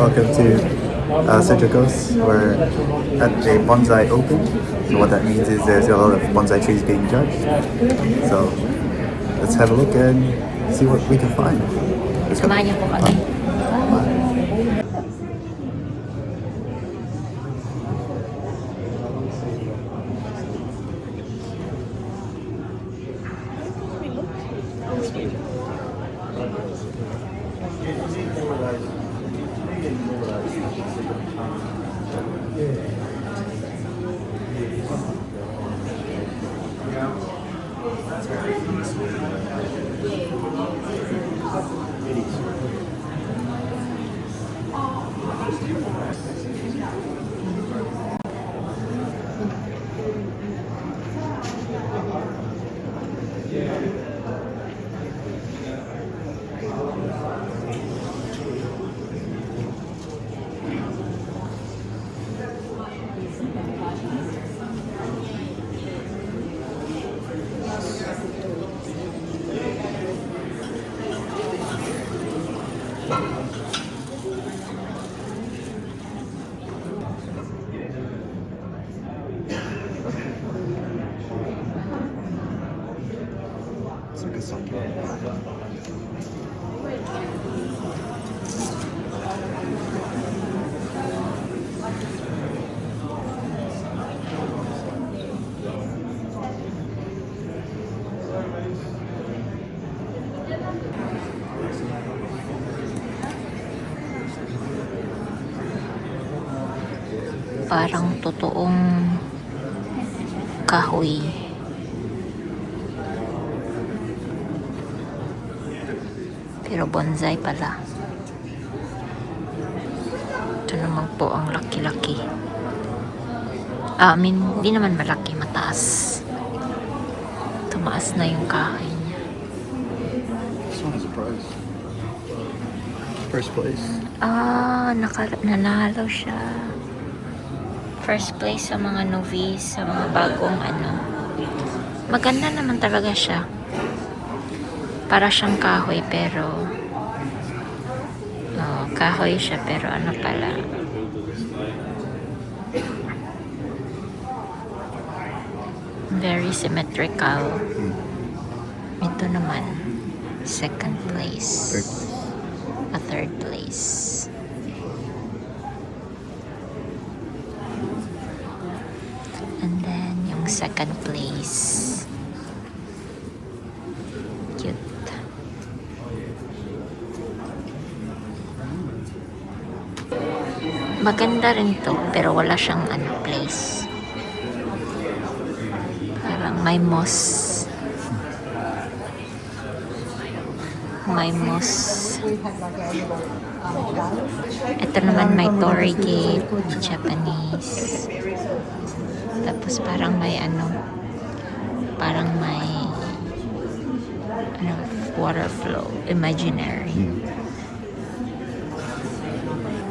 Welcome to Citricos. We're at a bonsai open. So what that means is there's a lot of bonsai trees being judged. So let's have a look and see what we can find. Let's go. Samahan niyo po kami. It's like a sake. Parang totoong kahoy. Pero bonsai pala. Ito naman po ang laki-laki. Hindi naman malaki, mataas. Tumaas na yung kahoy niya. This one has a prize. First place. Nanalo siya. First place sa mga novice, sa mga bagong Maganda naman talaga siya. Para siyang kahoy pero kahoy siya pero pala, very symmetrical. Ito naman second place, third place. And then yung second place, cute. Maganda rin to, pero wala siyang place. Parang may moss. Ito naman may Torii Gate, Japanese. Tapos parang may water flow, imaginary.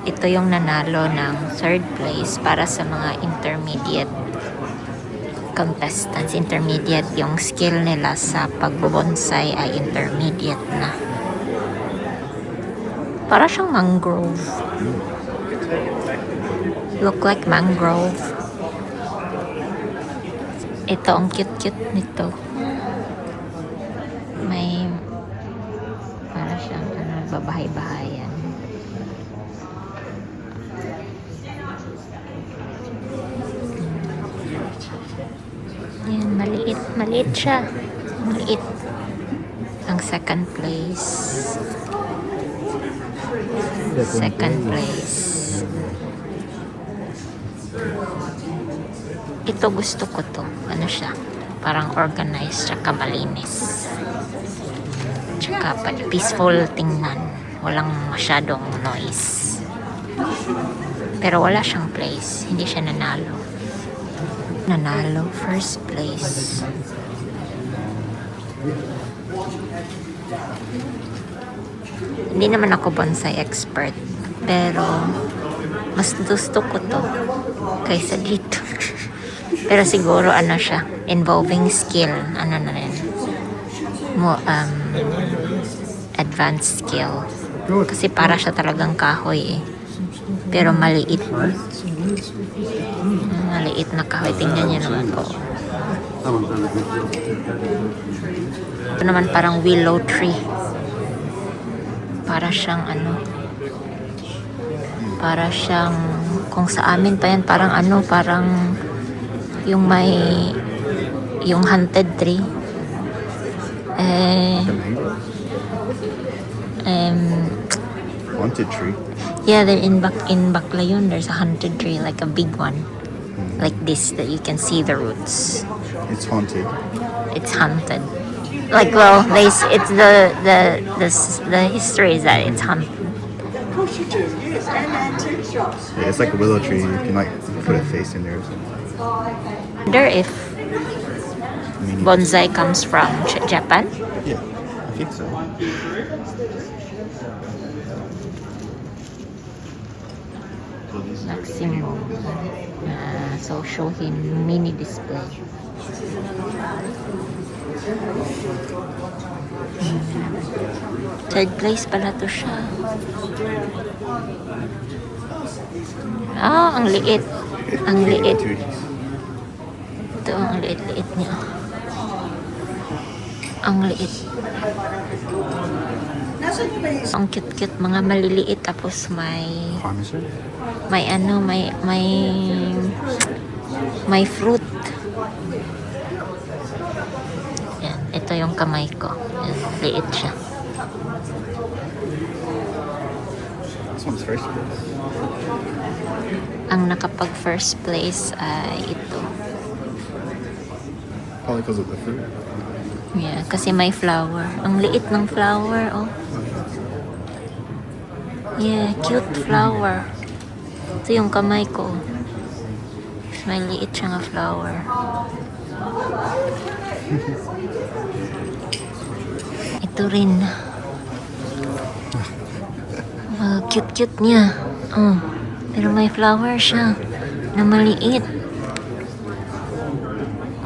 Ito yung nanalo ng third place para sa mga intermediate contestants. Intermediate, yung skill nila sa pagbobonsai ay intermediate na. Para siyang mangrove. Look like mangrove. Ito, ang cute-cute nito. May para siyang babahay-bahayan. Yan, maliit siya. Maliit. Ang second place. Ito gusto ko to. Siya? Parang organized, tsaka malinis. Tsaka peaceful tingnan. Walang masyadong noise. Pero wala siyang place. Hindi siya nanalo. First place. Hindi naman ako bonsai expert, pero mas gusto ko to kaysa dito. Pero siguro siya, involving skill, na rin. Advanced skill. Kasi para siya talagang kahoy Pero maliit. Maliit na kahoy. Tingnan niyo naman po. Ito naman parang willow tree. Para siyang ano. Para siyang, kung sa amin pa yan, parang ano, parang yung may, yung haunted tree. Haunted tree. Yeah, they're in Baclayon, there's a haunted tree, like a big one. Like this, that you can see the roots. It's haunted. It's haunted. Like, well, it's the history is that it's haunted. Yeah, it's like a willow tree. You can like put a face in there or something. I wonder if bonsai comes from Japan. Yeah, I think so. Maximum. So show him mini display. Third place pala to siya. Ang liit. Ang liit. Ito, ang liit-liit niya. Ang liit. Ang cute-cute, mga maliliit, tapos Parmesan? may fruit. Yan, ito yung kamay ko. Yan, liit siya. This one's first place. Ang nakapag first place ay ito. Probably because of the fruit. Yeah, kasi may flower. Ang liit ng flower, oh. Yeah, cute flower. Ito yung kamay ko. May liit siya nga flower. Ito rin. Cute-cute niya. Oh, pero may flower siya na maliit.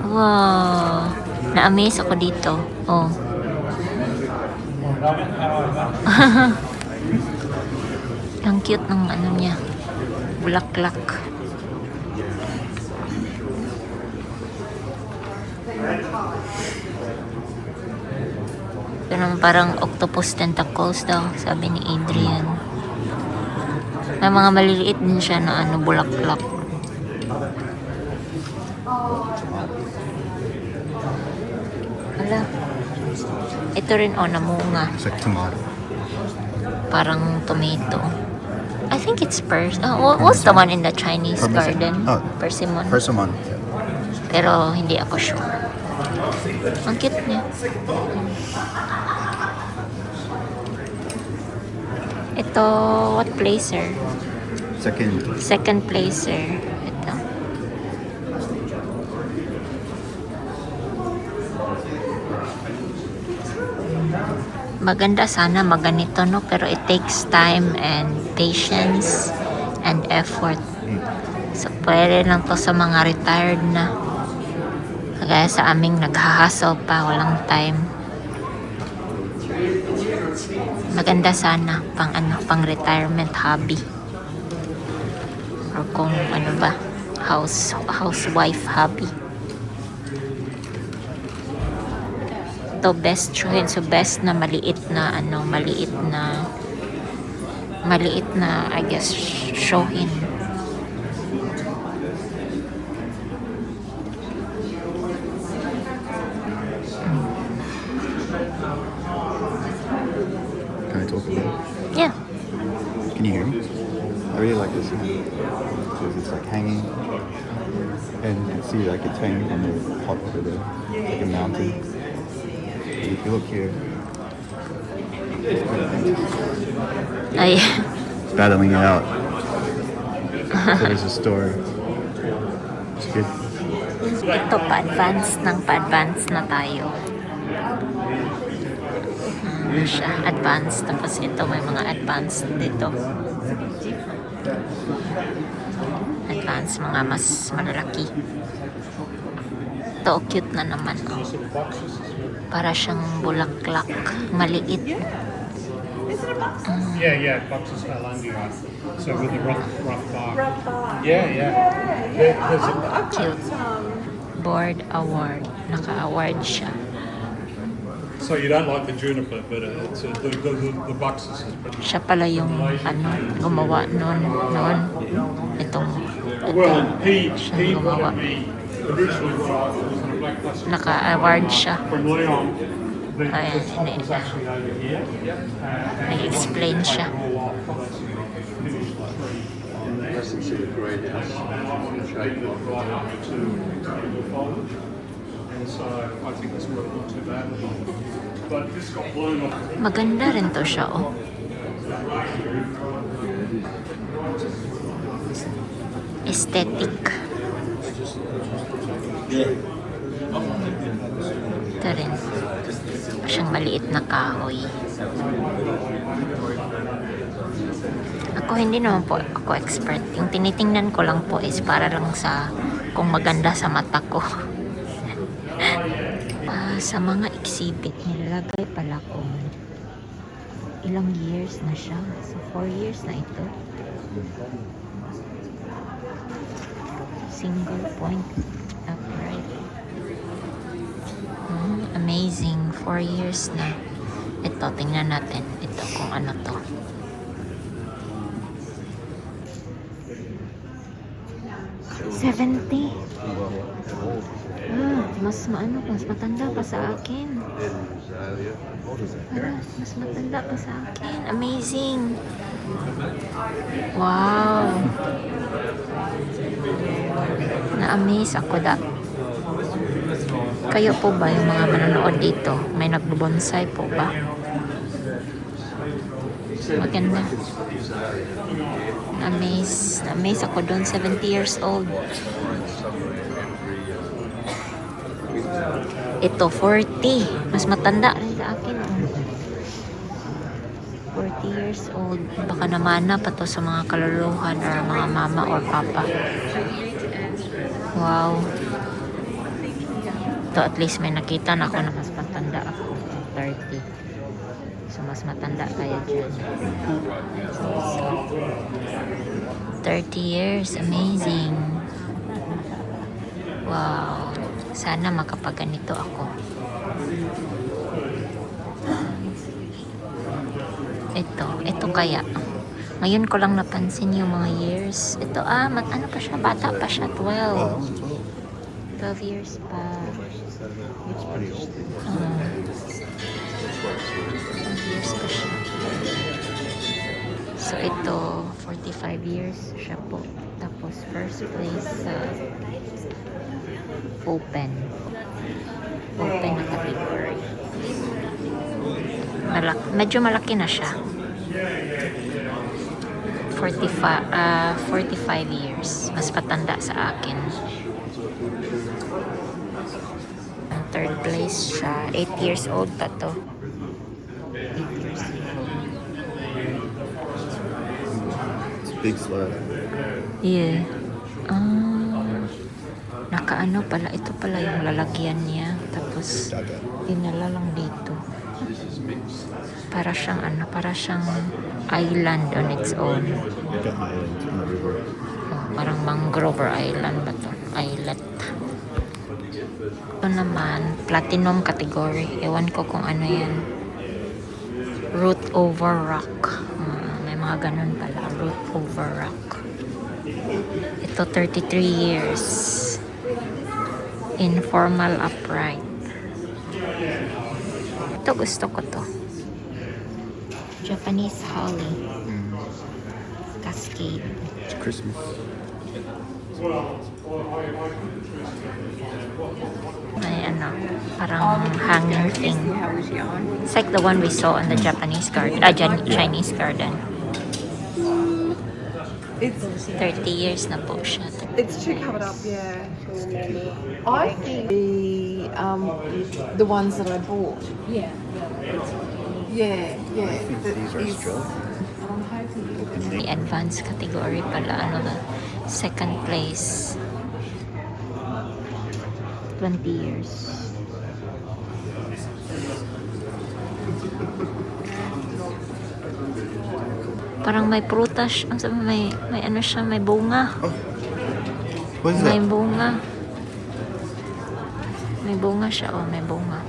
Wow. Na-amaze ako dito. Oh. Ang cute ng ano niya. Bulaklak. Pero parang octopus tentacles daw, sabi ni Adrian. May mga maliliit din siya na ano, bulaklak. Wala. Ito rin, oh, namunga. It's like tomato. Parang tomato. I think it's what's the one in the Chinese Parmesan. garden? Oh. Persimmon. Persimmon. Pero hindi ako sure. Ang cute niya. Ito, what placer? Second. Second placer. Ito. Maganda sana maganito, no? Pero it takes time and patience and effort. So, pwede lang to sa mga retired na. Kagaya sa aming naghahastle pa, walang time. Maganda sana pang retirement hobby. Or kung ano ba, housewife hobby. To best choice, so best na maliit na I guess shohin. Can I talk about it? Yeah. Can you hear me? I really like this one because it's like hanging, and you can see like it's hanging from the top over there, like a mountain. And if you look here, Ay. it's battling it out. So there's a store. It's good. Ito, pa-advance na tayo. Ano siya? Advance. Tapos ito, may mga advance dito. Advance, mga mas malalaki. Ito, cute na naman. Oh. Para siyang bulaklak. Maliit. Yeah, Boxers Hollandia. So with the rough bark. Yeah. There's a, Cute. Board award. Naka-award siya. so you don't like the juniper, but the Boxers is pretty. Siya pala yung gumawa noon. Itong Well, he siya gumawa. originally thought it was in a black plastic Naka-award siya. from Leon. The Ayan, top was actually over here. Nag-explain siya. All off, finished the tree. Hasn't seen a greenhouse shape like Right up to the foliage. And so I think this worked not too badly. But this got blown off. Maganda rin to siya, oh. Aesthetic. Ito rin. Siyang maliit na kahoy. Ako hindi naman po ako expert. Yung tinitingnan ko lang po is para lang sa kung maganda sa mata ko. Sa mga exhibit, nilalagay pala kung ilang years na siya. So, 4 years na ito. Single point upright. Amazing. 4 years na. Ito, tingnan natin. Ito, kung ano to. $70. Mas matanda pa sa akin. Mas matanda pa sa akin. Amazing. Wow. Na-amaze ako da. Kayo po ba yung mga manonood dito? May nagbubonsai po ba? Maganda. Na-amaze. Na-amaze ako doon. 70 years old. Ito, 40. Mas matanda rin sa akin. 40 years old. Baka namana pa to sa mga kaluluhan or mga mama or papa. Wow. Ito, at least may nakita na ako na mas matanda ako. 30. So, mas matanda kaya dyan. 30 years. Amazing. Wow. Sana makapaganito ako. Ito kaya. Ngayon ko lang napansin yung mga years. Ito, ano pa siya? Bata pa siya. 12 years pa. 12 years pa siya. So, ito, 45 years siya po. Tapos, first place sa open na category. Medyo malaki na siya. 45 years. Mas patanda sa akin. Ang third place siya. 8 years old pa to. 8 years old. It's a big slab. Yeah. Nakaano pala. Ito pala yung lalagyan niya. Tapos, dinala lang dito. Para siyang island on its own. Parang mangrove island ba to? Islet. Ito naman, platinum category. Ewan ko kung ano yan. Root over rock. May mga ganun pala. Root over rock. Ito, 33 years. Informal upright. Ito, gusto ko to. Japanese holly. Cascade. It's Christmas. May parang hanger thing. It's like the one we saw in the Japanese garden, Chinese garden. It's 30 years na po siya. it's too covered up, yeah. I think the ones that I bought. Yeah. Yeah. These are Australian. The advanced category pala, second place. 20 years. Parang may prutas. Ang sabi, may ano siya, may bunga. What is May that? bunga. May bunga siya, oh, may bunga.